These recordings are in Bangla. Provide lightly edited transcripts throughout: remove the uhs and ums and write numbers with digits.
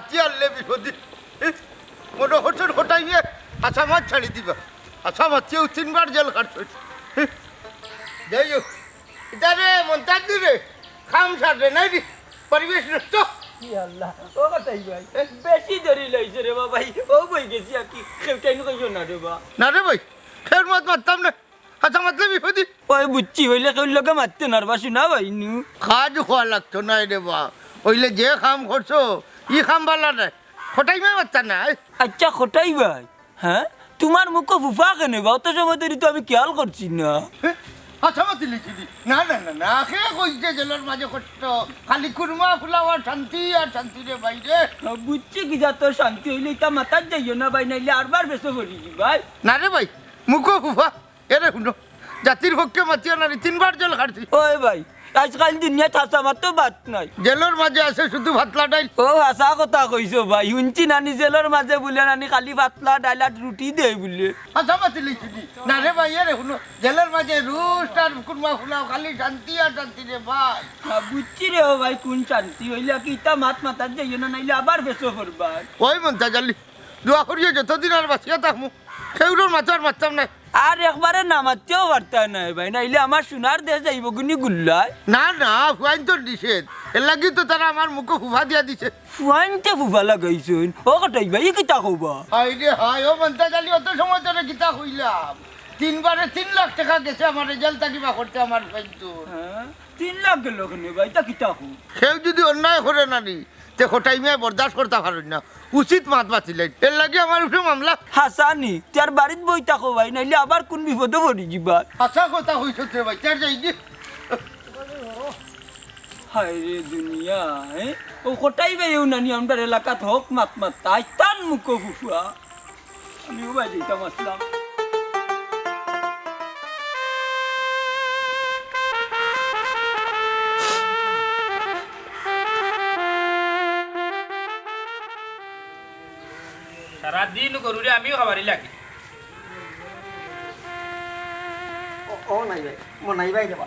মাতি আনলে বিপদে মনে হচ্ছেন হটাইয়ে আচ্ছা মাছ ছাড়ি দিবা আচ্ছা মাতিও 3 বার জেল কাটছে যাই হোক এটা রে মন্তাজ রে খাম ছাড়ে নাই রে পরিবেশ নষ্ট কি আল্লাহ ও কথাই ভাই বেশি ধরি লইছে রে ভাই ও বই গেছি আর কি কেউটাইনো কইছো না রে না রে ভাই ফের মত মারতাম না আচ্ছা মাতলে বিপদে ওই বুচ্চি হইলে কেউ লোকে মারতে নারবা শুনা ভাই নু খাজ খোয়া লাগতো না রে বা ওইলে যে খাম করছো ই খাম বালা না হটাই মে মারতা না আচ্ছা খটাই ভাই হ্যাঁ তোমার মুখ ফুফা কেন বা অত সময় ধরে তো আমি খেয়াল করছি না আচ্ছা মাতি লিখি না না না না খে কইছে জেলের মাঝে কষ্ট খালি কুরমা ফুলাওয়া শান্তি আর শান্তি রে ভাই রে বুঝছি কি যা তোর শান্তি হইলে এটা মাথার যাইও না ভাই নাইলে আরবার বেসো করিছি ভাই না রে ভাই মুখো ফুফা এরে শুনো জাতির পক্ষে মাতিও না 3 বার জেল খাটছি ওই ভাই আজকাল দুনিয়া থাসা মাত্র বাত নাই জেলের মাঝে আছে শুধু ভাতলা ডাইল ও হাসা কথা কইছো ভাই শুনছি নানি জেলের মাঝে বলে নানি খালি পাতলা ডাইল আর রুটি দেয় বলে আচ্ছা মাতি লিখি না রে ভাই এরে শুনো জেলের মাঝে রুস্ট আর কুরমা ফুলাও খালি শান্তি আর শান্তি রে ভাই বুঝছি রে ও ভাই কোন শান্তি হইলে কি তা মাথার যাইও না নাইলে আবার বেসো করবা ওই মনটা জালি দোয়া করিয়ে যতদিন আর বাঁচিয়ে থাকবো খেউরোর মাথার মারতাম না আর একবারে নামাতেও পারতা নাই ভাই নাইলে আমার সোনার দেশ যাইব গুনি গুল্লায় না না ফুয়াইন তো নিষেধ এর লাগি তো তারা আমার মুখে ফুফা দিয়া দিছে ফুয়াইনতে ফুফা লাগাইছেন ও কটাই ভাই কিতা কবা হাই রে হাই ও মনটা জালি অত সময় ধরে গীতা কইলাম 3 বারে 3 লাখ টাকা গেছে আমার রেজাল্ট তাকিবা করতে আমার কিন্তু হ্যাঁ 3 লাখ গেল কেনে ভাই তা কিতা কো কেউ যদি অন্যায় করে নানি তে হটাই মে বরদাস্ত করতে পারেন না উচিত মাত বাতিলেন এর লাগি আমার উপরে মামলা হাসানি তার বাড়িত বই থাকো ভাই নাইলে আবার কোন বিপদে পড়ি যাবা আচ্ছা কথা হইছে রে ভাই চার যাই দি হায় রে দুনিয়া ও কটাই ভাই ও নানি আমার এলাকাত হোক মাত তাই তান মুখ ফুফা আমি ও ভাই দিতাম আসলাম সারা দিন গরুরে আমিও খাবারই লাগে ও নাই ভাই মনাই ভাই দেবা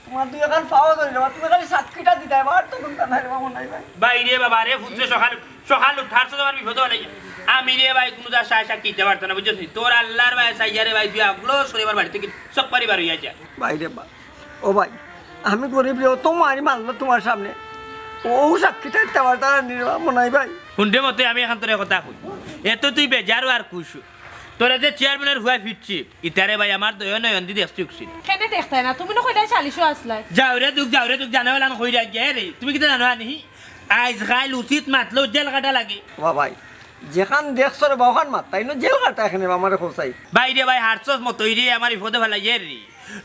তোমার দুই এখন পাওয়া ধরে দেবা তুমি খালি সাতকিটা দিতে এবার তখন তা নাই দেবা মনাই ভাই বাইরে বাবা রে ফুটছে সকাল উঠার সময় আমার বিপদ হলে আমি রে ভাই কোনো যা সাহসা কিনতে পারতো না বুঝছিস তোর আল্লাহর ভাই সাইয়া রে ভাই তুই আগলো শনিবার বাড়ি থেকে সব পরিবার হইয়া যা ভাই রে বা ও ভাই আমি গরিব রে তোমার মানলো তোমার সামনে ও সাতকিটা দিতে পারতো না নির্বা মনাই ভাই শুনতে মতে আমি এখন তোর কথা কই এত তুই বেজারও আর খুশু তোরা যে চেয়ারম্যানের হুয়া ফিরছি ইতারে ভাই আমার দয় নয়ন দি দেখছি উকছি কেনে দেখতাই না তুমি না কইডা 40 আসলাই যাও রে দুঃখ জানাবেলা কইরা গে রে তুমি কি জানো আনি আইজ খাইল উচিত মাতলো জেল কাটা লাগে ও ভাই যেখান দেখছো রে বাহান মাত তাই না জেল কাটা এখানে আমার খোসাই বাইরে ভাই হারছস মতই রে আমার বিপদে ফেলাই রে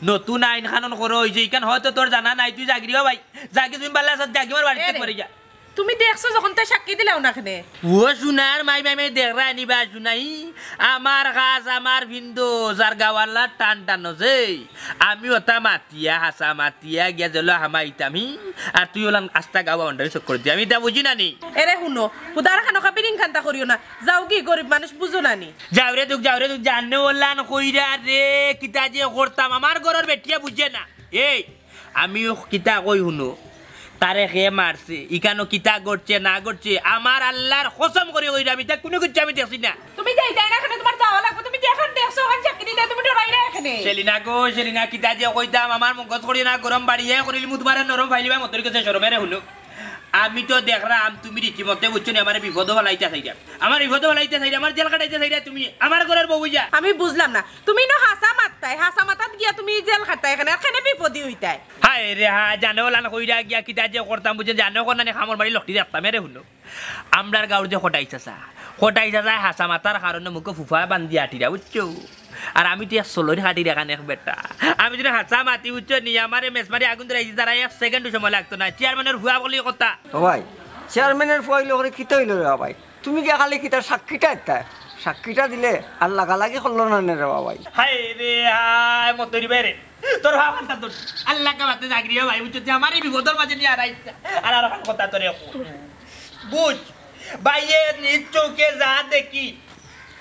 নতুন আইন কানুন করো হইছে ইকান হয়তো তোর জানা নাই তুই জাগরিও ভাই জাগি তুমি বাল্লা সব জাগিবার বাড়িতে পড়ে যা তুমি দেখছো যখন তাই সাক্ষী দিলাও না কেনে ও সোনার মাই দেখরা আনিবা শুনাই আমার গাছ আমার ভিন্দো যার গাওয়ালা টান টানো যে আমি ওটা মাতিয়া হাসা মাতিয়া গিয়া জল হামাইতামি আর তুই ওলান আস্তা গাওয়া অন্ডারি চক করে দি আমি তা বুঝি নানি এরে শুনো হুদার খানো কাপিরিং খান্তা করিও না যাও কি গরিব মানুষ বুঝো নানি যাও রে তুক জানে ওলান কইরা রে কিতা যে করতাম আমার ঘরের বেটিয়া বুঝে না এই আমিও কিতা কই শুনো তারে হে মারছে ইকানো কিতা করছে না করছে আমার আল্লাহর কসম করে কইরা আমি তা কোনো কিছু আমি দেখছি না তুমি যাই তাই না কেন তোমার যাওয়া লাগবে তুমি দেখেন দেখছো ওখান সাক্ষী দিতে তুমি ডরাই না এখানে সেলিনা কিতা যে কইতাম আমার মগজ করি না গরম বাড়িয়ে করিলি মু তোমার নরম ফাইলিবা মতর কাছে শরমেরে হলো আমি তো দেখলাম তুমি রীতিমতে বুঝছো না আমার বিপদ হলাইতে চাইরা আমার জেল কাটাইতে চাইরা তুমি আমার ঘরের বউ যা আমি বুঝলাম না তুমি না হাসা মাতাত গিয়া তুমি জেল খাটাই এখানে এখানে বিপদই হইতাই হায় রে হা জানো লান কইরা গিয়া কিতা যে করতাম বুঝে জানো কোন না খামর বাড়ি লটি দেখতাম রে হলো আমরার গাঁর যে খটাইছা হাসা মাতার কারণে মুখে ফুফা বান্ধি আটিরা বুঝছো আর আমি তো এক সোলোর হাঁটি দেখান এক বেটা আমি যদি হাসা মাতি বুঝছো নি আমার মেসমারি আগুন ধরে তারা 1 সেকেন্ড সময় লাগতো না চেয়ারম্যানের হুয়া বলি কথা ও ভাই চেয়ারম্যানের ফুয়াইলে করে কিতা হইল রে ভাই তুমি কি খালি কিতা সাক্ষীটা দিলে আর লাগালাগি করলো না রে ভাই হায় রে হায় মতরি বেরে তোর ভাবনা তোর আল্লাহ কা বাতে জাগরি ভাই বুঝছো আমার এই বিপদের মাঝে নিয়ে আর কথা তোরে বুঝ বাইয়ে নিজ চোখে যা দেখি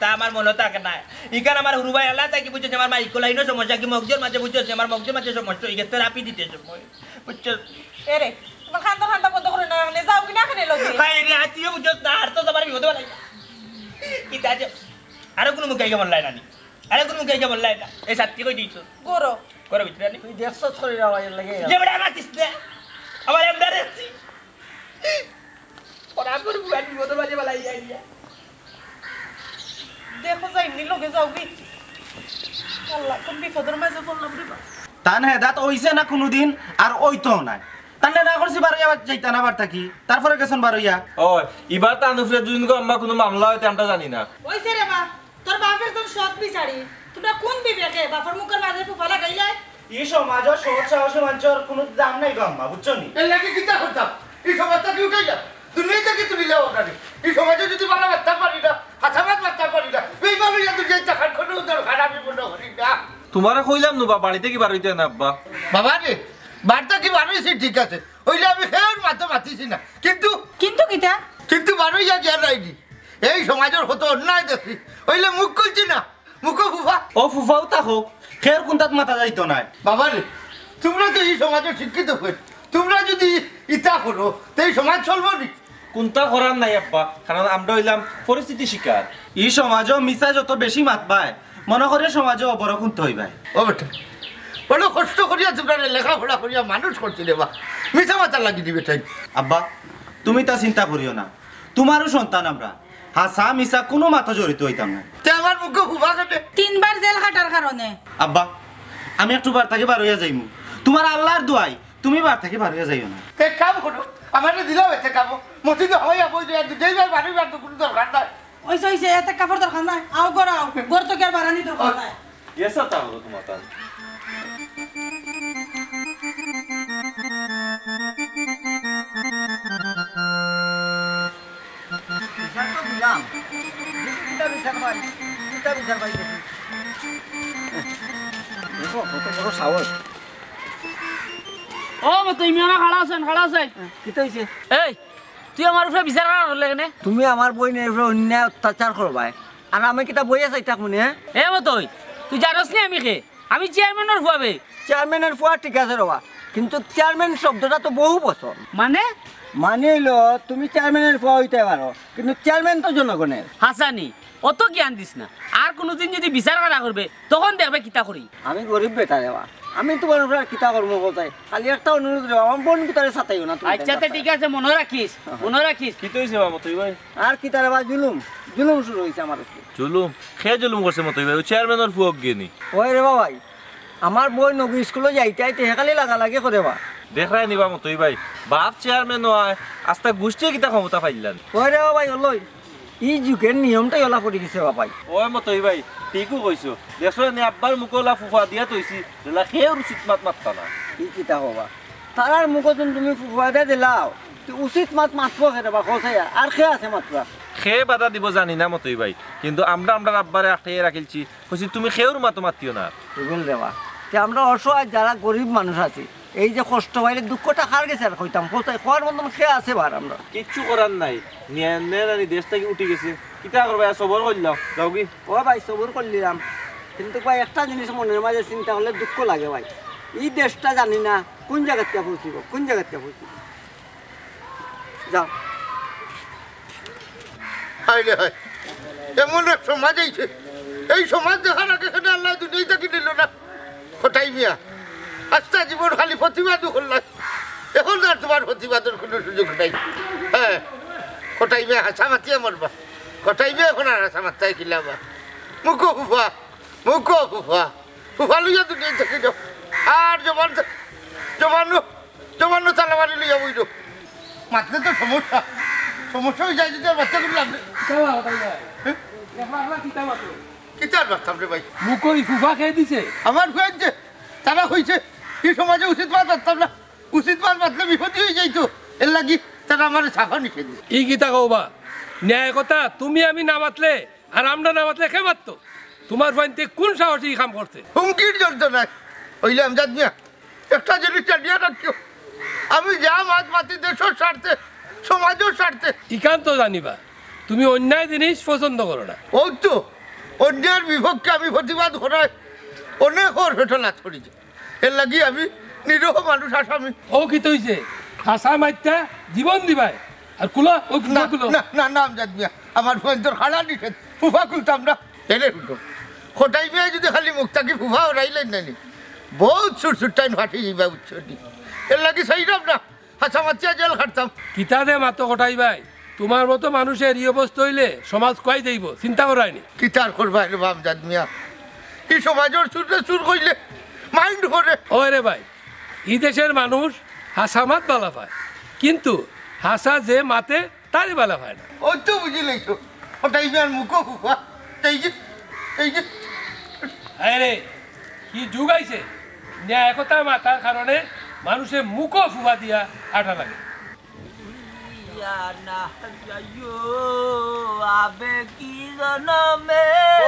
তা আমার মনে থাকে না ইকান আমার হুরু ভাই আল্লাহ তাকে বুঝছে আমার মাইকো লাইনো সমস্যা কি মগজের মাঝে বুঝছে আমার মগজের মাঝে সমস্যা এই থেরাপি দিতে সময় বুঝছো এরে তোমার খান্তা বন্ধ করে না যাও কি না এখানে লগে হায় রে আতিও বুঝছ না আর তো আরে কোনো মুখে কেমন লাই নানি আরে কোনো মুখে কেমন লাই না এই সাথে কই দিছ গরো করে ভিতরে আনি তুই দেখছো শরীর ভাই লাগে যে বড় আমার কিসনে আমার এমডা রেছি ওরা করে বুড়ানি বিপদের মাঝে বালাই আইয়া দেখো যাই নি লগে যাও কি আল্লাহ কোন বিপদের মাঝে পড়লাম রে বা তান হেদাত হইছে না কোনোদিন আর ওইতো নাই তান্নে না করছি বারইয়া যাইতা না বার থাকি তারপরে গেছেন বারইয়া ও এবার তানুফরে দুদিন গো আম্মা কোনো মামলা হইতে আমরা জানি না ওইছে রে বা তোর বাপের তোর সৎ বিচারি তোমরা কোন বিবেকে বাপের মুখের মাঝে ফুফা লাগাইলে এই সমাজ সহজ সাহসী মানুষের কোনো দাম নাই গো আম্মা বুঝছো নি এর লাগে কিতা করতাম এই সমাজটা কি উঠে যা দুনিয়া থেকে তুলি যাও ওখানে এই সমাজে যদি ভালো বার্তা পারি না হাসামাত বার্তা পারি না এইভাবে যদি যে টাকার কোনো দরকার আমি মনে করি না তোমারে কইলাম নুবা বাড়িতে কি বার হইতে না আব্বা বাবা রে বার্তা কি বারোইছি ঠিক আছে ওইলে আমি খেয়েও মাথা মাতিছি না কিন্তু কিন্তু কিটা কিন্তু বারোইয়া জ্ঞান রাইনি এই সমাজের হতো অন্যায় দেখি ওইলে মুখ খুলছি না মুখ ফুফা ও ফুফাও তাকো খের কোনটাত মাথা যাইতো নাই বাবা রে তোমরা তো এই সমাজের শিক্ষিত হয়ে তোমরা যদি ইতা করো তো এই সমাজ চলবো নি কোনটা করার নাই আব্বা কারণ আমরা হইলাম পরিস্থিতি শিকার এই সমাজও মিছা যত বেশি মাত পায় মনে করে সমাজও অবরকুন্ত হইবাই ও বেটা বড় কষ্ট করিয়া তোমরা লেখাপড়া করিয়া মানুষ করছি রে বা মিছা মাথা লাগি দিবে তাই আব্বা তুমি তা চিন্তা করিও না তোমারও সন্তান আমরা হাসা মিছা কোনো মাথা জড়িত হইতাম না তে আমার মুখে ফুফা কাটে 3 বার জেল খাটার কারণে আব্বা আমি একটু বার থেকে বার হইয়া যাইমু তোমার আল্লাহর দোয়াই তুমি বার থেকে বার হইয়া যাইও না তে কাম করো আমার দিলাও এতে কাম মতি তো হইয়া বই দেয়া দুই বার বাড়ি বার তো কোনো দরকার নাই ওইছে এত কাপড় দরকার নাই আও গড়াও গড় তো কি আর বাড়ানি দরকার নাই এসা তা হলো তোমার তান বিচার তো দিলাম কিতা বিচার পাই দেখো কত বড় সাহস ও মতো ইমিয়ানা খাড়া আছেন কিতা হইছে এই তুই আমার উপরে বিচার করার হলে কেনে তুমি আমার বইনের উপরে অন্যায় অত্যাচার করবাই আর আমি কিতা বইয়া চাই থাকুন হ্যাঁ এ মতই তুই জানোস নি আমি খে আমি চেয়ারম্যানের ফুয়াবে চেয়ারম্যানের ফুয়া ঠিক আছে রবা কিন্তু চেয়ারম্যান শব্দটা তো বহু পছন্দ মানে মানে হইলো তুমি চেয়ারম্যানের ফুয়া হইতে পারো কিন্তু চেয়ারম্যান তো জনগণের হাসানি অত জ্ঞান দিস না আর কোনোদিন যদি বিচার করা করবে তখন দেখবে কিতা করি আমি গরিব বেটা দেওয়া আমি তোমার উপরে আর কিতা করবো কোথায় খালি একটা অনুরোধ দেওয়া আমার বোন কোথায় সাতাইও না তুমি আচ্ছা তো ঠিক আছে মনে রাখিস কি তো হইছে মতই ভাই আর কিতা রে বা জুলুম শুরু হয়েছে আমার উপরে জুলুম জুলুম করছে মতই ভাই চেয়ারম্যানের ফুয়ক গেনি ওই রে বাবাই আমার বই নগর স্কুলে যাইতে আইতে হেকালি লাগা করে বা দেখাই নিবা মতই ভাই বাপ চেয়ারম্যান হয় আস্তা গোষ্ঠী কিতা ক্ষমতা পাইলেন ওই রে বাবাই ওলই ই যুগের নিয়মটাই ওলা পড়ে গেছে বাবাই ওই মতই ভাই ঠিকও কইছো দেখছো নি আব্বার মুকলা ফুফা দিয়া তৈছি যেলা খেয়ে উচিত মাত মাত্তা না কি কিতা হবা তারার মুখতন তুমি ফুয়াদা দিলাও উচিত মাতবো খেতে বা খসাইয়া আর খেয়ে আছে মাত্রা খেয়ে বাধা দিব জানি না মতই ভাই কিন্তু আমরা আব্বারে আটকে রাখিলছি কইছি তুমি খেয়ের মাতো মাতিও না এগুলো দেওয়া যে আমরা অসহায় যারা গরিব মানুষ আছি এই যে কষ্ট পাইলে দুঃখটা খার গেছে আর কইতাম কোথায় খাওয়ার মতন খেয়ে আছে বার আমরা কিচ্ছু করার নাই নিয়ে দেশ থেকে উঠে গেছে কিতা করবে সবর করলাম যাও কি ও ভাই সবর করলাম কিন্তু ভাই একটা জিনিস মনের মাঝে চিন্তা করলে দুঃখ লাগে ভাই এই দেশটা জানি না কোন জায়গাতে পৌঁছিব যাও হাইলে হাই এমন এক সমাজ এইছে এই সমাজ দেখার আগে এখানে আল্লাহ দুনিয়াই থাকি দিল না হঠাই মিয়া আস্তা জীবন খালি প্রতিবাদ করলাম এখন আর তোমার প্রতিবাদের কোনো সুযোগ নাই হ্যাঁ হঠাই মিয়া হাসা মাতিয়ে মরবা হঠাই মিয়া এখন আর হাসা মাত্তাই কিলাবা মুখো ফুফা লইয়া দুনিয়াই থাকি যাও আর জমানো তালাবাড়ি লইয়া বইল মাত্রে তো সমস্যা হয়ে যায় যদি আর বাচ্চাগুলো লাগবে কিতার বাচ্চাম রে ভাই মুকই ফুফা খেয়ে দিছে আমার হয়েছে তারা হয়েছে এই সমাজে উচিত মাছ বাঁধতাম না উচিত মাছ বাঁধলে বিপত্তি হয়ে যাইতো এর লাগি তারা আমার সাফা নিষে দিল ই গীতা কওবা ন্যায় কথা তুমি আমি না মাতলে আর আমরা না মাতলে কে মারতো তোমার বাড়িতে কোন সাহসী কাম করছে হুমকির যন্ত্রণায় হইলে আমজাদ মিয়া একটা জিনিস জানিয়ে রাখিও আমি যা মাছ মাতি দেশের স্বার্থে সমাজের স্বার্থে ইকান্ত জানিবা তুমি অন্যায় জিনিস পছন্দ করো না ওই তো অন্যের বিপক্ষে আমি প্রতিবাদ করায় অনেক ওর ঘটনা ছড়িয়েছে এর লাগি আমি নিরীহ মানুষ আসামি ও কি তৈছে হাসা মাইতা জীবন দিবাই আর কুলো ও না কুলো না না না আমজাদ মিয়া আমার ফোন তোর খাড়া নিষেধ ফুফা খুলতাম না এনে শুনো খোটাই মেয়ে যদি খালি মুখটাকে ফুফা ওরাইলেন নানি বহুত ছুট টাইম ফাটি যাইবা বুঝছি এর লাগি চাইলাম না হাসা মাতিয়া জেল খাটতাম কিতা দে মাতো কটাই ভাই তোমার মতো মানুষের এই অবস্থা হইলে সমাজ কয় যাইব চিন্তা করায়নি কিতার করবা রে বাপ জাদ মিয়া এই সমাজের চুরে চুর কইলে মাইন্ড করে ওই রে ভাই এই দেশের মানুষ হাসা মাত বালা পায় কিন্তু হাসা যে মাতে তারই বালা পায় না ওই তো বুঝিলেই তো খোটাই মেয়ের মুখও ফুফা এই যে আরে কি যুগ আইছে ন্যায় একতা মাতার কারণে মানুষের মুখও ফুফা দিয়া আটা লাগে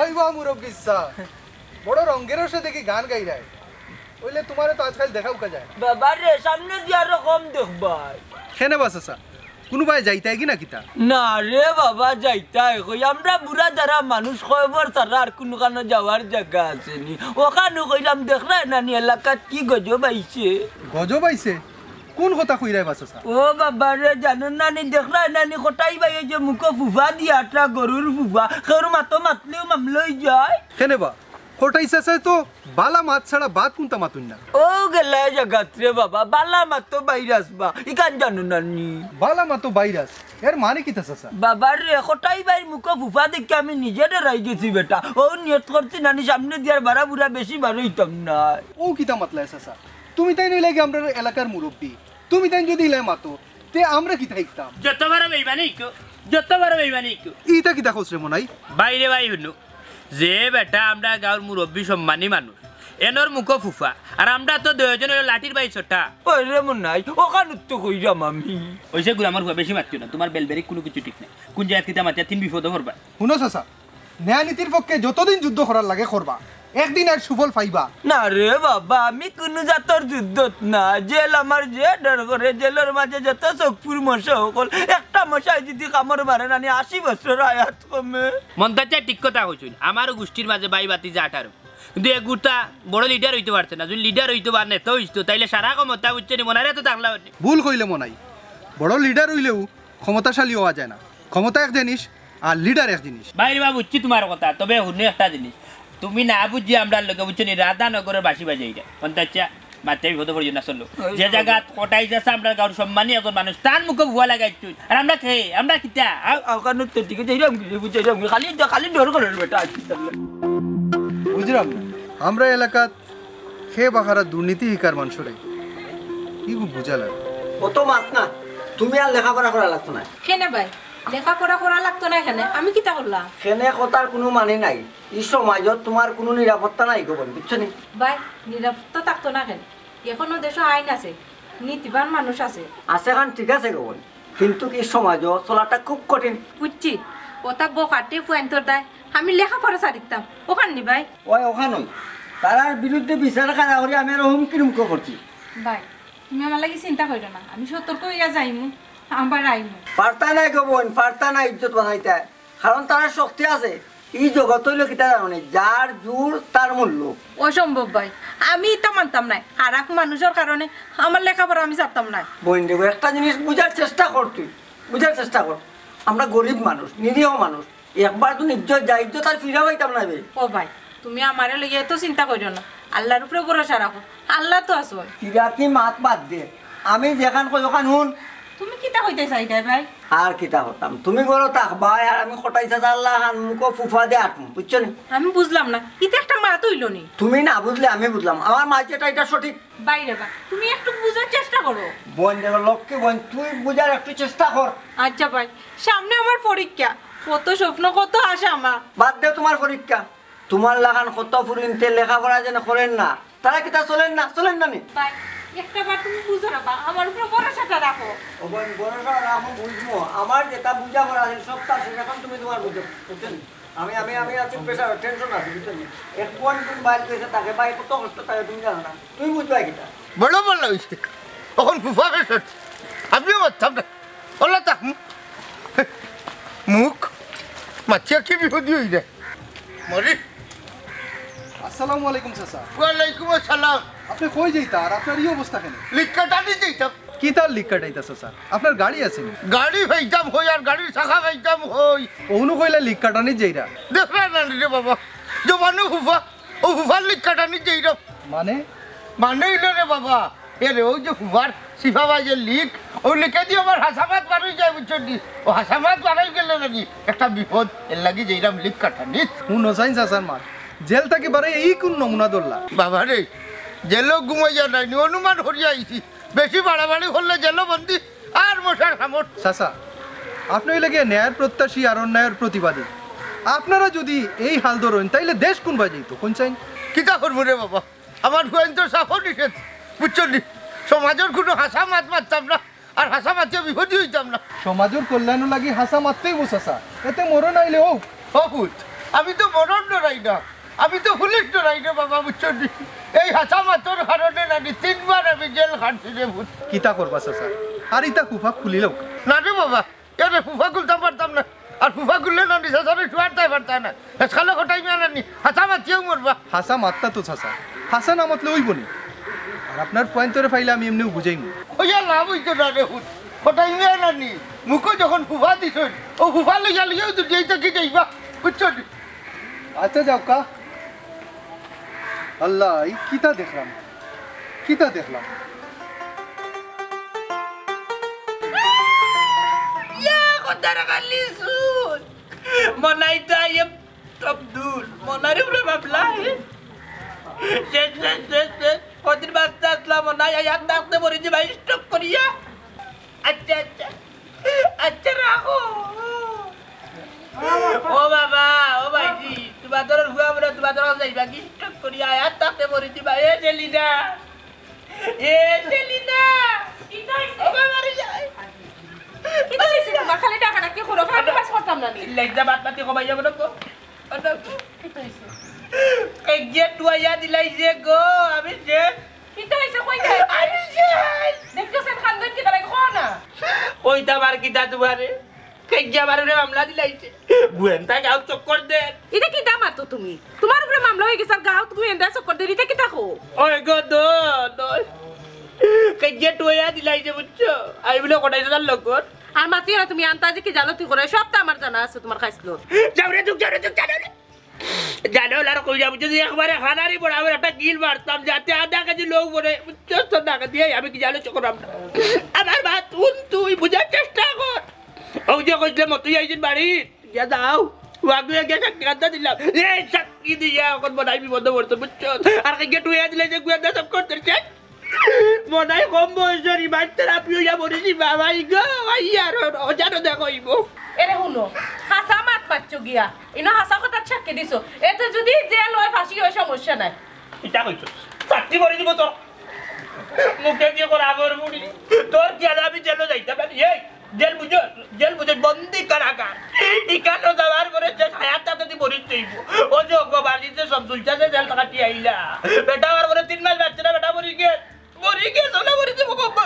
ওই বা মুরব্বী বড় রঙের সে দেখি গান গাই রায় ওইলে তোমারে তো আজকাল দেখা উকা যায় বাবা রে সামনে দিয়া রকম দেখবাই খেনে বাস আসা কোনোবাই যাইতাই কি না কিতা না রে বাবা যাইতাই কই আমরা বুড়া দ্বারা মানুষ খবর তারা আর কোনো কানো যাওয়ার জায়গা আছে নি ওখানে কইলাম দেখলা নানি এলাকাত কি গজব আইছে গজব আইছে কোন কথা কইরাই বাস আসা ও বাবা রে জানেন নানি দেখলা নানি কোটাই বাই যে মুখ ফুফা দিয়া আটা গরুর ফুফা খের মাতো মাতলেও মামলই যায় খেনে বা খোটাইছে তো বালা মাছ ছাড়া বাদ কোনটা মাতুন না ও গেলা জায়গাত রে বাবা বালা মাতো ভাইরাস বা ইকান জানো নানি বালা মাতো ভাইরাস এর মানে কি তাসা বাবা রে কোটাই বাই মুখ ফুফা দেখে আমি নিজে ডরাই গেছি বেটা ও নিয়ত করছি নানি সামনে দিয়ার বাড়া বুড়া বেশি বার হইতাম না ও কিতা মাতলা এসা তুমি তাই নই লাগে আমরা এলাকার মুরব্বী তুমি তাই যদি ইলাই মাতো তে আমরা কি থাকতাম যতবার বেইমানি কো ইটা কিতা কইছ রে মনাই বাইরে বাই হইলো যে বেটা আমরা গাঁর মুরব্বী সম্মানী মানুষ এনর মুখ ফুফা আর আমরা তো দুজন লাঠির বাই ছোটা ওই রে মন নাই ওখানে তো কইরাম আমি ওইসে গুলো আমার বেশি মারছো না তোমার বেলবেরি কোনো কিছু ঠিক নাই কোন জায়গা কিতা মাতিয়া তিন বিপদ করবা শুনো চাচা ন্যায় নীতির পক্ষে যতদিন যুদ্ধ করার লাগে করবা একদিন আর সুফল পাইবা না রে বাবা আমি কোনো জাতর যুদ্ধত না জেল আমার যে ডর করে জেলের মাঝে যত চকপুর মশা সকল একটা মশাই যদি কামড় মারে নানি 80 বছর আয়াত কমে মন্তাচ্ছা ঠিক কথা কইছুন আমারও গোষ্ঠীর মাঝে বাই বাতি যে 18 কিন্তু এক গুটা বড় লিডার হইতে পারছে না যদি লিডার হইতে পারে তো হইতো তাইলে সারা ক্ষমতা উচ্চ নি মনারে তো থাকলা ভুল কইলে মনাই বড় লিডার হইলেও ক্ষমতাশালী হওয়া যায় না ক্ষমতা এক জিনিস আর লিডার এক জিনিস বাইরে বাবু বুঝছি তোমার কথা তবে হুনে একটা জিনিস তুমি না বুঝি আমরা লোকে বুঝছো নি রাধানগরের বাসি বাজাই যায় মন্তাচ্ছা মাত্রাই বিপদ পড়ি না চললো যে জায়গা কোটাই যাচ্ছে আমরা গাঁর সম্মানী এখন মানুষ তার মুখে ভুয়া লাগাইছো আর আমরা খেয়ে আমরা কিতা ওখানে তো ঠিক যাইরাম বুঝাইরাম খালি ডর করে বেটা বুঝলাম না আমরা এলাকাত খেয়ে বাখারা দুর্নীতি শিকার মানুষরে কি বুঝা লাগে অত মাত না তুমি আর লেখাপড়া করা লাগতো না কেনে ভাই লেখাপড়া করা লাগতো না এখানে আমি কিতা করলাম সেনে কথার কোনো মানে নাই এই সমাজত তোমার কোনো নিরাপত্তা নাই গো বোন বুঝছো নি ভাই নিরাপত্তা থাকতো না কেন এখনো দেশে আইন আছে নীতিবান মানুষ আছে আছে খান ঠিক আছে গো বোন কিন্তু কি সমাজ চলাটা খুব কঠিন বুঝছি ওটা বকাটে ফুয়েন্তর দেয় আমি লেখাপড়া ছাড়িতাম ওখান নি ভাই ওই ওখানই তার বিরুদ্ধে বিচার করা করে আমি আর হুমকি রুমকি করছি ভাই তুমি আমার লাগি চিন্তা করো না আমি সতর্ক হইয়া যাইমু আবার আইমু পারতা নাই গো বোন পারতা নাই ইজ্জত বানাইতে কারণ তার শক্তি আছে এই জগৎ হইল কিতা জানো না যার জোর তার মূল্য অসম্ভব ভাই আমি তা মানতাম না আর এক মানুষের কারণে আমার লেখাপড়া আমি ছাড়তাম না বোন দেখো একটা জিনিস বুঝার চেষ্টা কর তুই বুঝার চেষ্টা কর আমরা গরিব মানুষ নিরীহ মানুষ একবার তো ইজ্জত যা ইজ্জত আর ফিরা পাইতাম না বে ও ভাই তুমি আমারে লইয়া তো চিন্তা করো না আল্লাহর উপরে ভরসা রাখো আল্লাহ তো আছো ফিরা কি মাত বাদ দে আমি যেখান কই ওখান হুন তুমি কিতা হইতে চাইতাই ভাই আর কিতা হতাম তুমি বলো থাকবা আর আমি খটাইছা আল্লাহ খান মুখ ফুফা দে আটমু বুঝছো নি আমি বুঝলাম না এটা একটা মাত হইল নি তুমি না বুঝলে আমি বুঝলাম আমার মা যেটা এটা সঠিক বাইরে বা তুমি একটু বুঝার চেষ্টা করো বোন দেখো লক্ষ্মী বোন তুই বুঝার একটু চেষ্টা কর আচ্ছা ভাই সামনে আমার পরীক্ষা কত স্বপ্ন কত আশা আমার বাদ দে তোমার পরীক্ষা তোমার লাগান কত ফুরিনতে লেখাপড়া যেন করেন না তারা কিতা চলেন না নি ভাই একটা বার তুমি বুঝো না আমার উপরে ভরসাটা রাখো ও বোন ভরসা রাখো বুঝবো আমার যেটা বুঝা করা আছে সবটা আছে এখন তুমি তোমার বুঝো বুঝছেন আমি আমি আমি আছি প্রেশার টেনশন আছে বুঝছেন এক কোন কোন বাইরে কইছে তাকে ভাই কত কষ্ট তাই তুমি জানো না তুই বুঝবা কিটা বড় বড় হইছে তখন ফুফা বেশ আমিও মারতাম না ওলা তাক মুখ মাতিয়া কি বিপদি হই যায় মরি আসসালামু আলাইকুম চাচা ওয়ালাইকুম আসসালাম আপনি কই যাইতা আর আপনার এই অবস্থা কেন লিখাটা নিয়ে যেতাম কি তার লিক কাটাইতেছে স্যার আপনার গাড়ি আছে নি? গাড়ি ভাইতাম হই আর গাড়ির শাখা ভাইতাম হই ওনু কইলা লিক কাটানি যাইরা দেখ না রে বাবা জমানো ফুফা ও ফুফার লিক কাটানি যাইরা মানে মানে ইলো রে বাবা এরে ওই যে ফুফার সিফা বাজের লিক ওই লিখে দিয়ে আমার হাসামাত বাড়াই যায় বুঝছেন নি ও হাসামাত বাড়াই গেলে নাকি একটা বিপদ এর লাগি যাইরাম লিক কাটানি হুনো সাইন্স আসার মার জেল থেকে বারে এই কোন নমুনা দল্লা বাবা রে জেলো ঘুমাই যা নাই অনুমান করিয়া আইছি বেশি বাড়াবাড়ি করলে জেলো বন্দি আর মশার খামট চাচা আপনি লাগে ন্যায়ের প্রত্যাশী আর অন্যায়ের প্রতিবাদী আপনারা যদি এই হাল ধরেন তাইলে দেশ কোন বাজাইতো কোন চাইন কিতা করবো রে বাবা আমার হুয়েন তো সাফর নিষেধ বুঝছেন নি সমাজের কোনো হাসা মাত মারতাম না আর হাসা মাতিয়ে বিপদী হইতাম না সমাজের কল্যাণ লাগি হাসা মারতেই বসাসা এতে মরণ আইলে ও হকুত আমি তো মরণ ডরাই না আমি তো পুলিশ ডরাই না বাবা বুঝছেন নি এই হাসা মাতর কারণে নাকি 3 বার আমি জেল খাটছি রে ভূত কিতা করবা চাচা আর ইতা কুফা খুলিল না রে বাবা এরে ফুফা খুলতাম পারতাম না আর ফুফা খুললে না নিশা ধরে শুয়ারতাই পারতাম না আজকালে ঘটাই না হাসা মাতিয়েও মরবা হাসা মাত্তা তো চাচা হাসা না মাতলে ওই বনি আর আপনার পয়েন্ট তোরে ফাইলে আমি এমনিও বুঝাইনি ওইয়া লাভ হইতো না রে ভূত ঘটাই না নি মুখো যখন ফুফা দিছ ও ফুফা লইয়া লইয়াও তো যেইটা কি যাইবা বুঝছো নি আচ্ছা যাও কা আল্লাহ এই কিতা দেখলাম Ya, kontara kali sun. Monai tayem Abdul. Monai udah bablah. Ses. Kodir bastas lah monai ayat tak te bori je bayi stop Korea. Acha raho. Oh baba, oh bayi. Tu bator gua berat tu bator saya bagi stop Korea ayat tak te bori je bayi Selina. Selina. Oh baba rijai. Kita isi তোমার খালি টাকা টাকা করো আমি পাস করতাম না নি Lejda bat-bati ko bayo ko. Ano? kita isi Get dua ya dilai je go. Habis je. kita isi কই যায় Habis je. দেখছো সেন খানদান কি তালাই খানা Hoy tabar kita tu bare. Kejja bare মামলা দিলাইছে গুয়েন্তা গাও চক্কর দে এটা কি দাম আতো তুমি তোমার উপরে মামলা হয়ে গেছে গাও তুমি এন্ডা চক্কর দে এটা কি তাকো ওই গো দো কejja টুয়া দিলাইছে বুঝছো আই বলে কোটাইছে তার লগর আর মাতি না তুমি আন্তাজে কি জানো তুই করে সবটা আমার জানা আছে তোমার খাইছলো যাওরে তুই জানো লার কই যাবো যদি একবারে খানারি বড়াবে একটা গিল মারতাম যাতে আধা কেজি লোক বলে বুঝছো তো টাকা দিয়ে আমি কি জানো চক্কর আমার বাত তুই বুঝার চেষ্টা কর ওই যে কইলে মতুই আইছিস বাড়ি যা দাও ওয়াগুয়ে গে সাক্ষী কান্দা দিলাম এই সাক্ষী দিয়া এখন বনাই বিপদ পড়তো বুঝছো আর কে টুয়া দিলে যে গুয়েন্দা সব করতে মনাই কম বয়সের ইমান থেরাপি হইয়া বলেছি বাবা গো আইয়ার অজানো দেখো ইবো এরে হুনো হাসা মাত পাচ্ছো গিয়া ইনো হাসা কথা ছাক্কে দিছো এতে যদি জেল হয় ফাঁসি হয় সমস্যা নাই এটা কইছো চাকরি করে দিব তোর মুখে দিয়ে করে আগর মুড়ি তোর কি আমি জেল যাইতে পারি এই জেল বুঝো বন্দি কারাগার ইকানো যাওয়ার করে যে হায়াতটা যদি মরিস যাইব ও যে বাড়িতে সব দুলটাতে জেল কাটি আইলা বেটা আর করে 3 মাস বাচ্চাটা বেটা মরি গে সোনা মরি যে বাবা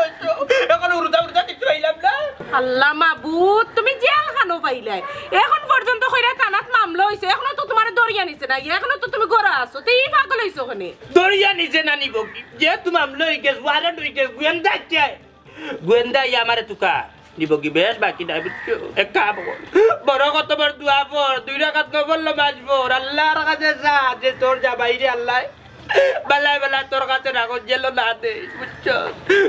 এখন উড়দা কিছু আইলাম না আল্লাহ মাবুদ তুমি জেল খানো পাইলাই এখন পর্যন্ত কইরা কানাত মামলা হইছে এখনো তো তোমার দরিয়া নিছে না এখনো তো তুমি গড়া আছো তুই পাগল হইছো কোনে দরিয়া নিছে না নিব কি যে তুমি মামলা হই গেছ ওয়ারেন্ট হই গেছ গোয়েন্দা আমারে তুকা নিব কি বেশ বাকি নাই বুঝছো এক কাম কর বড় কত বড় দোয়া পর 2 রাকাত নফল নামাজ পড় আল্লাহর কাছে যা যে তোর যা বাইরে আল্লাহ বেলায় তোর কাছে রাখো জেল না দে বুঝছো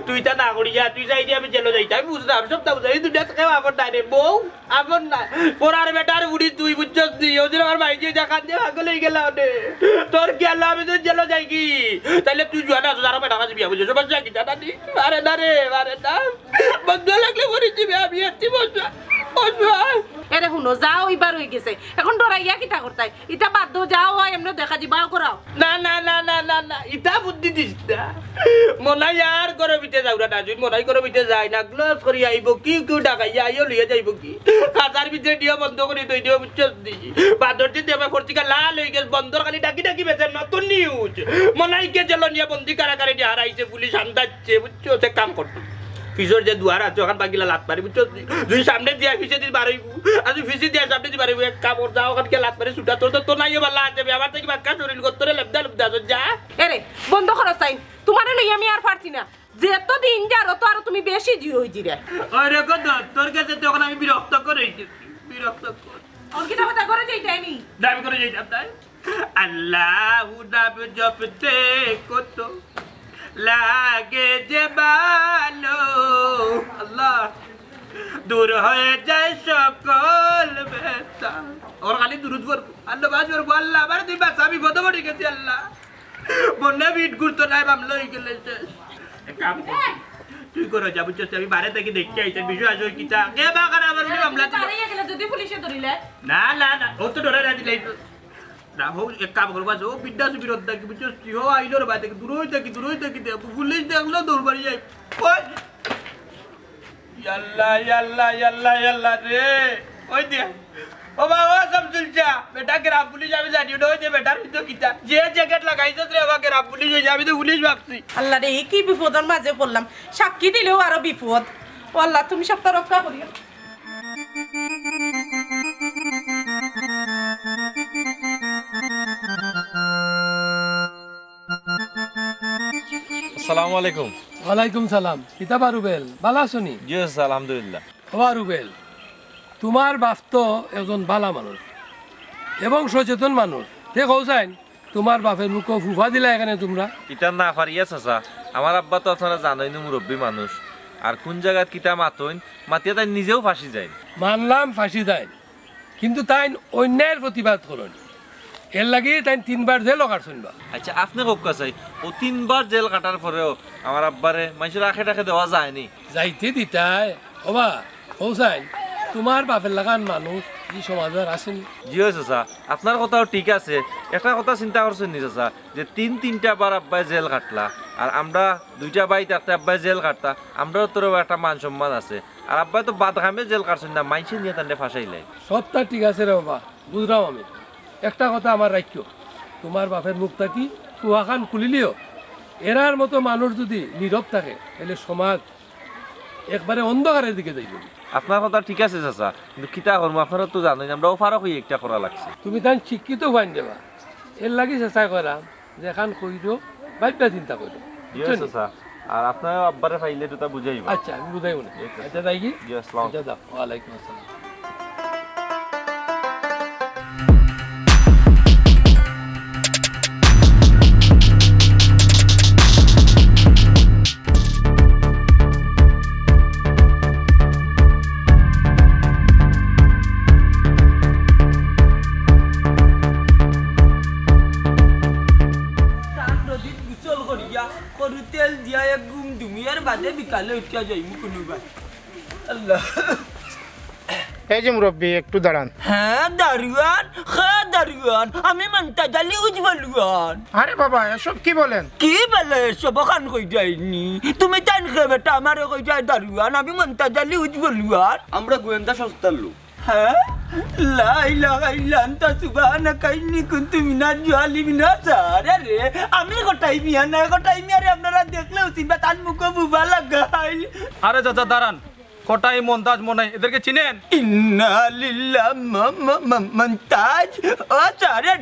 তুই তা না করিয়া তুই যাই আমি জেল যাইতে আমি বুঝলাম সবটা বুঝাই দুনিয়া কেউ আপন নাই রে বউ আপন না পড়ার বেটার উড়ি তুই বুঝছো ওদের আমার ভাই যে জাকাত দিয়ে পাগল হয়ে গেল তোর কি আল্লাহ আমি তো জেল যাই কি তাইলে তুই জোয়ানা আরো বেটা কাছে বিয়া বুঝছো সব যাই কি জানা নি আরে না বন্ধ লাগলে মরে যাবে আমি এতি বসা এরে হুনো যাও এবার হয়ে গেছে এখন ডরাইয়া কিটা করতাই ইটা বাধ্য যাও এমন দেখা দিবাও করাও না ইটা বুদ্ধি দিস না মনাই আর করে বিতে যাওরা না যদি মনাই করে বিতে যায় না গ্লাস করি আইব কি ডাকাইয়া আইও লিয়ে যাইব কি কাজার ভিতরে দিও বন্ধ করে দই দিও বুঝছো দি বাদর দিতে আমি ফর্তিকা লাল হয়ে গেছে বন্দর খালি ডাকি বেচে নতুন নিউজ মনাই কে জেল নিয়ে বন্দি কারাগারে দিয়ে হারাইছে পুলিশ আন্দাচ্ছে বুঝছো সে কাম করতো ফিসর যে দুয়ার আছে ওখান বাকিলা লাত পারি বুঝছো তুই সামনে দিয়া ফিসে দিতে পারিব আর তুই ফিসে দিয়া সামনে দিতে পারিব এক কাপড় দাও ওখানকে লাত পারি ছুটা তোর তো নাইও ভালো আছে আমার থেকে বাক্কা শরীর করতে লেবদা যা এরে বন্ধ করো সাইন তোমারে লই আমি আর পারছি না যেত দিন যারো তো আর তুমি বেশি জিও হইছি রে আরে কত তোর কাছে তখন আমি বিরক্ত করে বিরক্ত কর আর কি কথা করে যাইতাইনি দাবি করে যাইতাম তাই আল্লাহু নাম জপতে কত লাগে যে ভালো আল্লাহ দূর হয়ে যায় সকল ব্যথা ওর খালি দুরুদ করবো আল্লাহ বাজ করবো আল্লাহ আমার তুই বাচ্চা আমি বন্ধ পড়ে গেছি আল্লাহ বন্যা বিট ঘুরতো নাই মামলা হয়ে গেলে কাম তুই করো যা বুঝছিস আমি বাইরে থেকে দেখতে আইছি বিষয় আসো কিতা কে বাগান আমার মামলা তাড়িয়ে গেলে যদি পুলিশে ধরিলে না না না ও তো ডরে রাজি লাইতো না হোক এক কাম করবা ও বিদ্যা সুবিরত দেখি বুঝছিস কি হো আইলোর বাইরে থেকে দূর হইতে কি পুলিশ দেখলো দৌড় বাড়ি যাই আল্লাহ আল্লাহ আল্লাহ আল্লাহ রে ওই দে ও বাবা সমঝুল যা বেটা গ্রাম পুলিশ আমি জানি ওই দে বেটার তো কিতা যে জ্যাকেট লাগাইছস রে বাবা গ্রাম পুলিশ হই যাবি তো পুলিশ ভাবছি আল্লাহ রে কি বিপদের মাঝে পড়লাম সাক্ষী দিলেও আরো বিপদ ও আল্লাহ তুমি সবটা রক্ষা করিও আসসালামু আলাইকুম। ওয়ালাইকুম সালাম। কিতাবা রুবেল ভালো আছনি? জি আলহামদুলিল্লাহ। বাবা রুবেল, তোমার বাপ তো একজন ভালো মানুষ এবং সচেতন মানুষ। দেখো যাইন তোমার বাপের মুখ ফুফা দিলা এখানে তোমরা কিতা না পারিয়া চাচা, আমার আব্বা তো আপনারা জানোই না মুরব্বী মানুষ, আর কোন জায়গায় কিতা মাতইন মাতিয়া তাই নিজেও ফাঁসি যায়। মানলাম ফাঁসি দেয়, কিন্তু তাই অন্যায়ের প্রতিবাদ করুন, এর লাগে তাই 3 বার জেলও কাটছেন। আচ্ছা আপনি কোক চাই ও 3 বার জেল কাটার পরেও আমার আব্বারে মানুষের আখে টাখে দেওয়া যায়নি? যাইতে দিতাই ওবা হোসাইন, তোমার বাপের লাগান মানুষ এই সমাজের আসেনি। জি চাচা, আপনার কথাও ঠিক আছে। একটা কথা চিন্তা করছেন নি চাচা, যে 3-3টা বার আব্বাই জেল কাটলা, আর আমরা 2টা বাই তাতে আব্বাই জেল কাটতা, আমরাও তোর একটা মান সম্মান আছে। আর আব্বাই তো বাদ খামে জেল কাটছেন না, মাইছে নিয়ে তান্ডে ফাঁসাইলাই। সবটা ঠিক আছে রে বাবা, বুঝলাম আমি। একটা কথা আমার রাখিও, তোমার বাপের মুখটা কি কুয়াখান খুলিলিও এরার মতো মানুষ যদি নীরব থাকে তাহলে সমাজ একবারে অন্ধকারের দিকে যাইব। আপনার কথা ঠিক আছে চাচা, কিন্তু কিতা করবো আপনারা তো জানেন আমরাও ফারক হয়ে একটা করা লাগছে। তুমি তাই শিক্ষিত হইন দেবা, এর লাগি চেষ্টা করাম যে এখান কইরো ভাইবা চিন্তা করো। চাচা, আর আপনার আব্বারে ফাইলে তো তা বুঝাইব। আচ্ছা আমি বুঝাইব না। আচ্ছা তাই কি? জি আসসালাম। আচ্ছা দাও। ওয়ালাইকুম আসসালাম। এই যে মুরব্বী একটু দাঁড়ান। হ্যাঁ দারুয়ান, হ্যাঁ দারুয়ান, আমি মানতা জালি উজ্জ্বলুয়ান। আরে বাবা এসব কি বলেন? কি বলে এসব? ওখান কই যায়নি তুমি জান খে বেটা, আমার কই যায় দারুয়ান, আমি মানতা জালি উজ্জ্বলুয়ান। আমরা গোয়েন্দা সংস্থার লোক। হ্যাঁ লা ইলাহা ইল্লা আনতা সুবহানাকা ইন্নী কুনতু মিনাজ জালিমিন। আরে আমি গোটাই মিয়া না, গোটাই মিয়া রে, আপনারা দেখলেও চিনবা তার মুখে বুবা লাগাইল। আরে চাচা দাঁড়ান, কোটাই মন্তাজ মনে এদেরকে চিনেন? ইন্না লিল্লাহ মন্তাজ। আচ্ছা রে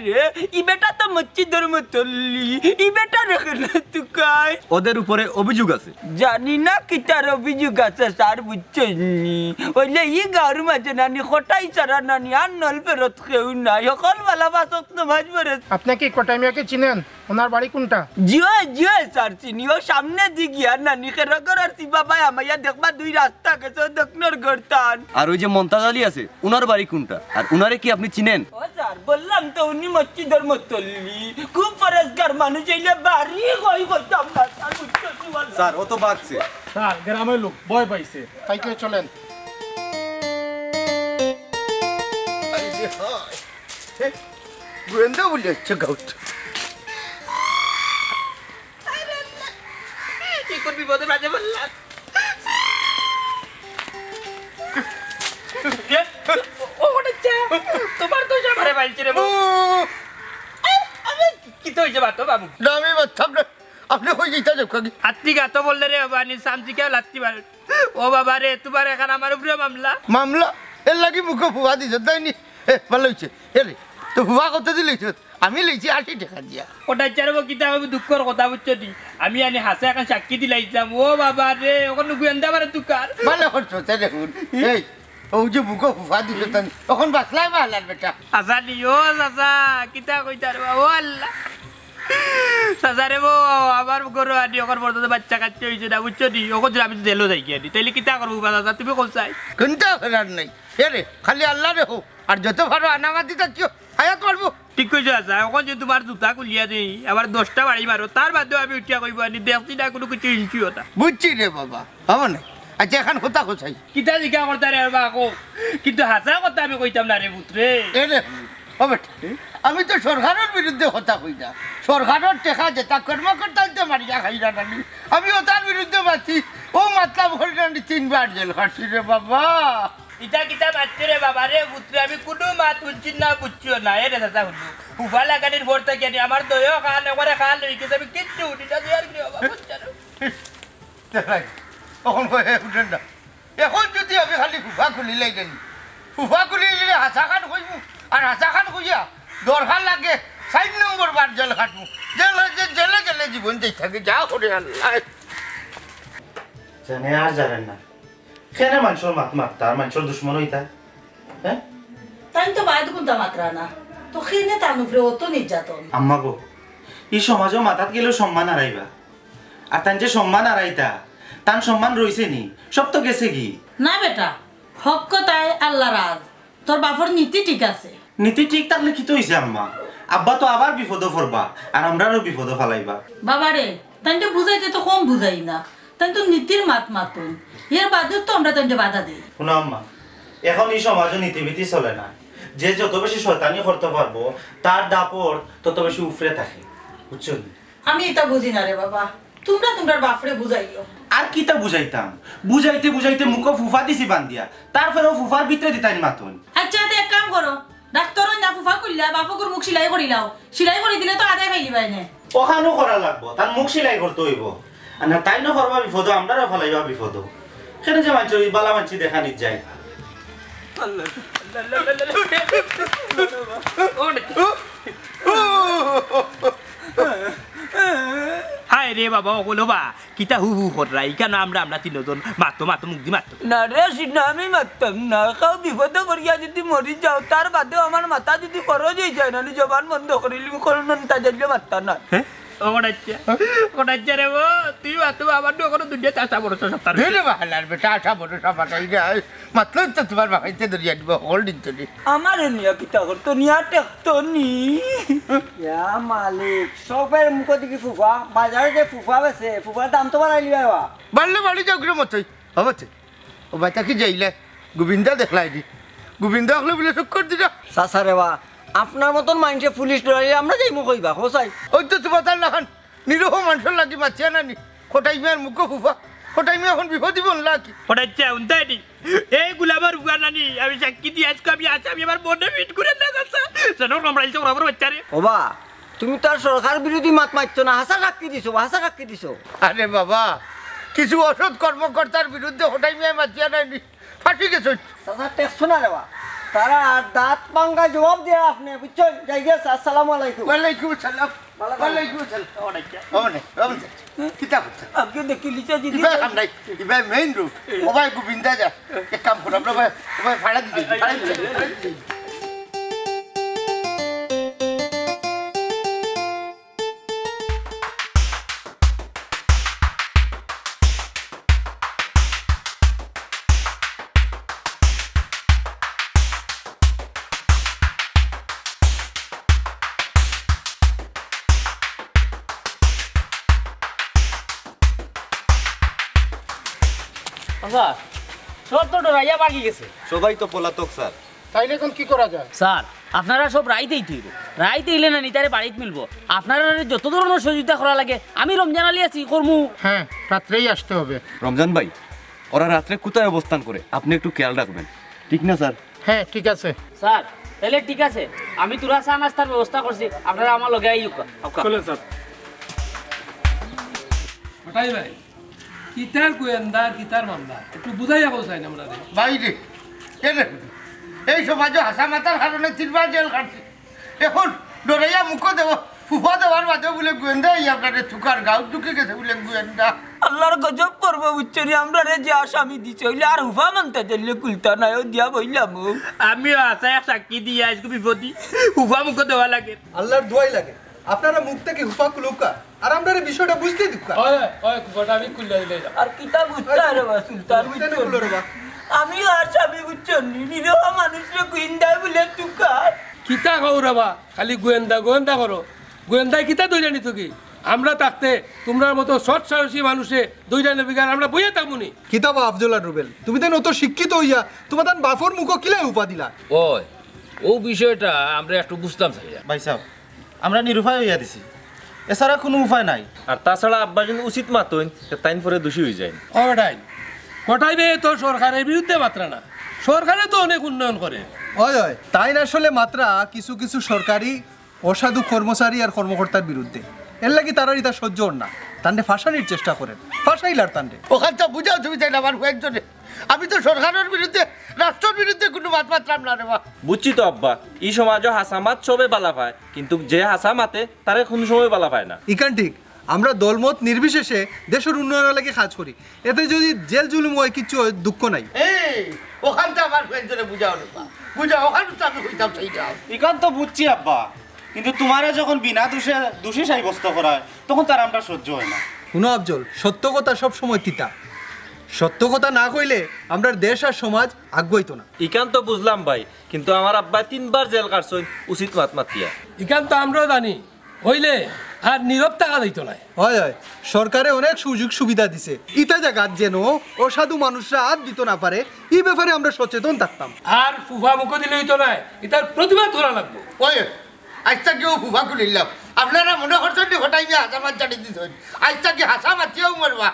ই বেটা তো মসজিদের মতলি, ই বেটা রেখে না তুকাই। ওদের উপরে অভিযোগ আছে। জানি না কি তার অভিযোগ আছে স্যার, বুঝছেনি? ওইলে ই গাঁর মাঝে নানি কোটাই ছাড়া নানি আর নল ফেরত কেউ নাই, সকল বেলা বাসক নামাজ পড়ে। আপনি কি কোটাই মিয়াকে চিনেন? ওনার বাড়ি কোনটা? জিও জিও স্যার চিনি, ও সামনে দিকে আর নানি খেরগর আর শিবা ভাই আমাইয়া দেখবা 2 রাস্তা গেছে দক্ষিণের গড়তান। আর ওই যে মন্তাজ আলী আছে উনার বাড়ি কোনটা? আর উনারে কি আপনি চিনেন? ও স্যার বললাম তো উনি মসজিদের মতলি, খুব পরেশগার মানুষ, এইলে বাড়ি কই কইতাম না স্যার, বুঝছেন? স্যার ও তো বাগছে। স্যার গ্রামের লোক ভয় পাইছে, তাই কে চলেন। গোয়েন্দা বলে হচ্ছে গাউট। কি কোন বিপদের মাঝে বললাম? ও ওটা তোমার তো যাবারে বাইছে রে। কি তো হইছে বাতো বাবু? নামে বাচ্চা আপনি কই যাইতা যাও কাকি? আত্তি গাতো বললে রে বানি সামজি কে লাত্তি মার। ও বাবা রে তোমার এখন আমার উপরে মামলা। মামলা এর লাগি মুখ ফুয়া দিছ তাই নি? ভালো হইছে। এরে তো হুয়া কত দিলেছ আমি লইছি 80 টাকা দিয়া ওটা চারব কিতা আমি দুঃখর কথা বুঝছো নি আমি আনি হাসে এখন সাক্ষী দিলাইছিলাম ও বাবা রে ওখানে গুয়েন্দা মারে দোকান ভালো করছো দেখুন এই ও যে বুকো ফুফা দিল তখন তখন বাসলাই বালার বেটা আসানি ও চাচা কিতা কইতার ও আল্লাহ চাচা রে বো আমার গরু আনি ওখান বর্তমানে বাচ্চা কাচ্চা হয়েছে না বুঝছো নি ওখান আমি জেলও যাই কি আনি তাইলে কিতা করবো চাচা তুমি কোন চাই কিন্তু করার নাই রে খালি আল্লাহ রে হোক আর যত ভালো আনামাতি থাকিও হায়াত করবো ঠিক কইছো আচ্ছা এখন যদি তোমার জুতা খুলিয়া দেই আবার 10টা বাড়ি মারো তার বাদেও আমি উঠিয়া কইব আনি দেখছি না কোনো কিছু ইনছি ওটা বুঝছি রে বাবা হবে না আচ্ছা এখন কথা কোথায় কিতা জিজ্ঞা করতে রে বাকো কিন্তু হাসা কথা আমি কইতাম না রে পুত্রে এরে হবে আমি তো সরকারের বিরুদ্ধে কথা কই না সরকারের টেকা যেটা কর্মকর্তা মারিয়া খাইরা নানি আমি ওটার বিরুদ্ধে বাঁচি ও মাতলাম করে নানি 3 বার জেল খাটছি রে বাবা ইটা কিতা বাচ্চা রে বাবা রে পুত্রে আমি কোনো মাত বুঝছি না বুঝছিও না এ রে দাদা হুজু উফা লাগানির ভোর থেকে আনি আমার দইও খান একবারে খান লইকে আমি কিচ্ছু উঠিটা দিয়ে আর কি বাবা বুঝছ না এখন উঠেন না এখন যদি আমি খালি ফুফা খুলি লাগেন ফুফা খুলি হাসা খান কইব আর হাসা খান কইয়া দরকার লাগে 4 নম্বর বার জেল খাটবো জেলে জেলে জীবন দেই থাকে যা করে আল্লাহ জানে আর জানেন না কেন মানুষের মারতার মানুষের দুশ্মন হইতা হ্যাঁ তাই তো বাইদ কোনটা মাত্রা না তো খেনে তার উপরে অত নির্যাতন আম্মা গো এই সমাজও মাথাত গেলেও সম্মান হারাইবা আর তান যে সম্মান হারাইতা তান সম্মান রইছে নি সব তো গেছে কি না বেটা হক কথায় আল্লাহ রাজ তোর বাপর নীতি ঠিক আছে নীতি ঠিক থাকলে কি তো হইছে আম্মা আব্বা তো আবার বিপদে পড়বা আর আমরাও বিপদে ফালাইবা বাবারে তাই তো বুঝাইতে তো কম বুঝাই না তাই তো নীতির মাত মাতুন এর বাদেও তো আমরা তাই বাধা দিই শুনো আম্মা এখন এই সমাজে নীতিবিধি চলে না যে যত বেশি শয়তানি করতে পারবো তার দাপট তত বেশি উফরে থাকে বুঝছো আমি এটা বুঝি না রে বাবা তোমরা তোমার বাপরে বুঝাইও আর কিতা বুঝাইতাম বুঝাইতে বুঝাইতে মুখ ফুফা দিছি বান্ধিয়া তারপরেও ফুফার ভিতরে দিতাই মাতুন আচ্ছা তো এক কাম করো ডাক্তার না ফুফা কইলা বাপকুর মুখ সিলাই করিলাও সিলাই করে দিলে তো আদায় পাইলি বাইনে ওখানো করা লাগবো তার মুখ সিলাই করতে হইব আর না তাই না করবা বিপদ আমরাও ফলাইবা বিপদ সেটা যে মানুষ বালা মানছি দেখা নিত যায় হায় রে বাবা ওগুলো বা কিতা হু হু করাই কেন আমরা তিনজন মাতো মুখ দি মাতো না রে সিনা আমি মারতাম না কাউ বিপদ করিয়া যদি মরি যাও তার বাদেও আমার মাথা যদি খরচ হয়ে যায় না জবান বন্ধ করিলি কোনো তাজাইলে মারতাম না ওটাচ্ছা রে বো তুই মাতো আমার ওখানে দুনিয়া চাষা বড় সপ্তাহ হালার বেটা আশা বড় সবাই মাতলো তো তোমার বাড়িতে দরিয়া দিব হল দিন চলি আমার নিয়া কিতা করতো নিয়া টেকতো নি মালিক সবের মুখ দিকে ফুফা বাজারে যে ফুফা বেছে ফুফার দাম তো বাড়াইলি বাবা বাড়লে বাড়ি যাও কিরে মতই হবতে ও বাচ্চা কি যাইলে গোবিন্দা দেখলাই দি গোবিন্দা হলে বলে চক্কর দিলা চাচা রে বা আপনার মতন মানুষে পুলিশ ধরাইলে আমরা যাই মুখ হইবা হোসাই ওই তো তোমার তার লাখান নিরহ মানুষের লাগি মাছিয়া নানি খোটাই মেয়ের মুখ ফুফা খোটাই মেয়ে এখন বিপদ দিব না কি ওটাচ্ছা উনতাই নি এই গুলাবার উগা নানি আমি সাক্ষী দিয়ে আজকে আমি আমি আমার মনে ফিট করে না যাচ্ছা জানো কামড়াইছে ওরা বাচ্চা রে ওবা তুমি তো আর সরকার বিরোধী মাত মারছো না হাসা সাক্ষী দিছো আরে বাবা কিছু অসৎ কর্মকর্তার বিরুদ্ধে খোটাই মেয়ে মাছিয়া নানি ফাঁসি গেছে চাচা টেকছো না রে বা তারা দাঁত পাঙ্গা জবাব দিয়ে আপনি বুঝছেন যাই গেছে আসসালামু আলাইকুম ওয়ালাইকুম আসসালাম ওয়ালাইকুম আসসালাম ওনে কিতা করছ আগে দেখি লিচা দিদি ইবা কাম নাই ইবা মেইন রুট ওবাই গোবিন্দা যা এক কাম কর আমরা ওবাই ফাড়া দিই স্যার সব তো ডরাইয়া বাকি গেছে সবাই তো পলাতক স্যার তাইলে এখন কি করা যায় স্যার আপনারা সব রাইতেই থইব রাইতে ইলে না নিতারে বাড়িতে মিলবো আপনারা যত ধরনের সহযোগিতা করা লাগে আমি রমজান আলী আছি করমু হ্যাঁ রাত্রেই আসতে হবে রমজান ভাই ওরা রাত্রে কোথায় অবস্থান করে আপনি একটু খেয়াল রাখবেন ঠিক না স্যার হ্যাঁ ঠিক আছে স্যার তাহলে ঠিক আছে আমি তোরা চা নাস্তার ব্যবস্থা করছি আপনারা আমার লগে আইয়ুক চলেন স্যার হঠাই ভাই কিতার গোয়েন্দা কিতার মামলা একটু বুঝাইয়া বলছেন আমরা বাইরে কেন এই সমাজে হাসা মাতার কারণে 3 বার জেল খাটছি এখন ডরাইয়া মুখ দেব ফুফা দেওয়ার বাদে বলে গোয়েন্দা আপনাদের থুকার গাঁত ঢুকে গেছে বলে গোয়েন্দা আল্লাহর গজব করবো বুঝছনি আমরা রে যে আসামি দিছে হইলে আর হুফা মানতে চাইলে কুলতা নাই দিয়া বইলাম আমিও আশায় সাক্ষী দিয়ে আজকে বিপদি হুফা মুখ দেওয়া লাগে আল্লাহর দোয়াই লাগে আপনারা মুখ থেকে হুফা কুলুকা আর আমরা এই বিষয়টা বুঝতে দিকা আমি খুললে দিলে আর কিতা বুঝতা রে বা সুলতান আমিও আসামি বুঝছনি নিরহ মানুষরে গুইন্দায় বলে তুকার কিতা খাও রে বা খালি গোয়েন্দা গোয়েন্দা করো গোয়েন্দায় কিতা দইরা নিত কি আমরা থাকতে তোমরার মতো সৎ সাহসী মানুষে দইরা নেবি আর আমরা বইয়া থাকবনি কিতাবা আফজল আর রুবেল তুমি তো অত শিক্ষিত হইয়া তোমার তান বাফর মুখ কিলাই উপা দিলা ওই ও বিষয়টা আমরা একটু বুঝতাম চাই ভাই সাহেব আমরা নিরুপায় হইয়া দিছি এছাড়া কোনো উপায় নাই আর তাছাড়া আব্বা যদি উচিত মাতইন তাইন পরে দোষী হয়ে যায় ওটাই কটাইবে তো সরকারের বিরুদ্ধে মাত্রা না সরকারে তো অনেক উন্নয়ন করে হয় হয় তাই না আসলে মাত্রা কিছু কিছু সরকারি অসাধু কর্মচারী আর কর্মকর্তার বিরুদ্ধে এর লাগি তারা এটা সহ্য না তান্ডে ফাঁসানির চেষ্টা করেন ফাঁসাইলার তান্ডে ওখানটা বুঝাও তুমি তাই না আমার কয়েকজনে আমি তো সরকারের বিরুদ্ধে রাষ্ট্রের বিরুদ্ধে কোনো মাত মাত্রাম না রে বা বুঝছি তো আব্বা এই সমাজও হাসামাত সবে বালা পায় কিন্তু যে হাসা মাতে তারে কোনো সময় বালা পায় না ইকান ঠিক আমরা দলমত নির্বিশেষে দেশের উন্নয়নের লাগে কাজ করি এতে যদি জেল জুলুম হয় কিছু হয় দুঃখ নাই এই ওখানটা আমার কয়েকজনে বুঝাও রে বা বুঝাও ওখানে তো আমি হইতাম সেইটা ইকান তো বুঝছি আব্বা কিন্তু তোমারে যখন বিনা দোষী সাব্যস্ত করা হয় তখন তার আমরা সহ্য হয় না শুনো আফজল সত্য কথা সব সময় তিতা সত্য কথা না কইলে আমরা দেশ আর সমাজ আগ্রহীত না ইকান তো বুঝলাম ভাই কিন্তু আমার আব্বা 3 বার জেল কাটছই উচিত মাত মাতিয়া ইকান তো আমরাও জানি হইলে আর নীরব টাকা দিত না হয় হয় সরকারে অনেক সুযোগ সুবিধা দিছে ইটা জায়গাত যেন অসাধু মানুষরা আর দিত না পারে এই ব্যাপারে আমরা সচেতন থাকতাম আর ফুফা মুখ দিলে হইতো না এটার প্রতিবাদ করা লাগবে ওই আজটা কেউ ফুফা খুলিলাম আপনারা মনে করছেন ঘটাই হাসা মাছ জানি দিচ্ছেন আজটা কি হাসা মাছিও মরবা